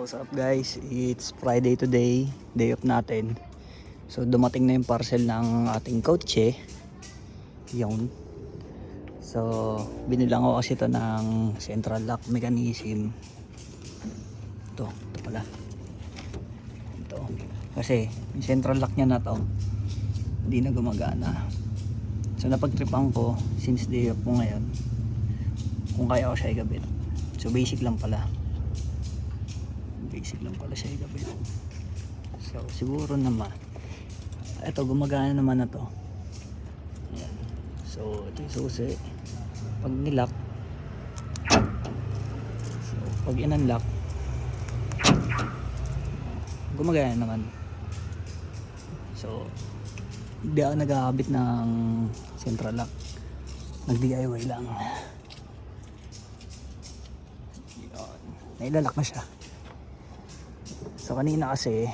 What's up guys, it's Friday today, day off natin. So dumating na yung parcel ng ating kotse. Yun. So binilang ko kasi ito ng central lock mechanism. Ito pala. Ito. Kasi yung central lock niya na to, hindi na gumagana. So napagtripan ko since day off ko ngayon, kung kaya ko siya igabit. So basic lang pala siya igabit. So siguro naman ito gumagana naman na to. Ayan. So ito yung susi pag nilock. So pag in-unlock gumagana naman. So hindi ako nagkakabit ng central lock, nag DIY lang. Yun. Nailalak na siya. So kanina kasi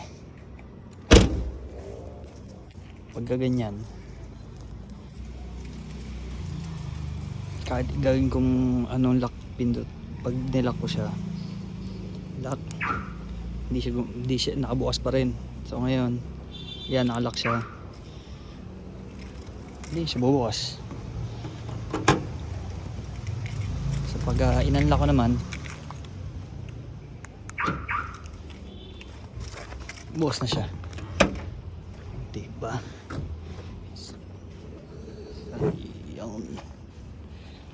pagka ganyan, kahit gawin kong anong lock pindot, pag nilock ko siya, lock, hindi siya nakabukas pa rin. So ngayon yan, nakalock siya, hindi siya bubukas. So pag in-unlock ko naman, bukas na siya. Diba? So, yun.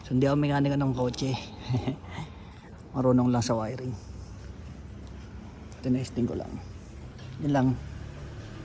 So hindi ako mekanika ng kotse. Marunong lang sa wiring. Tinesting ko lang. Yun lang.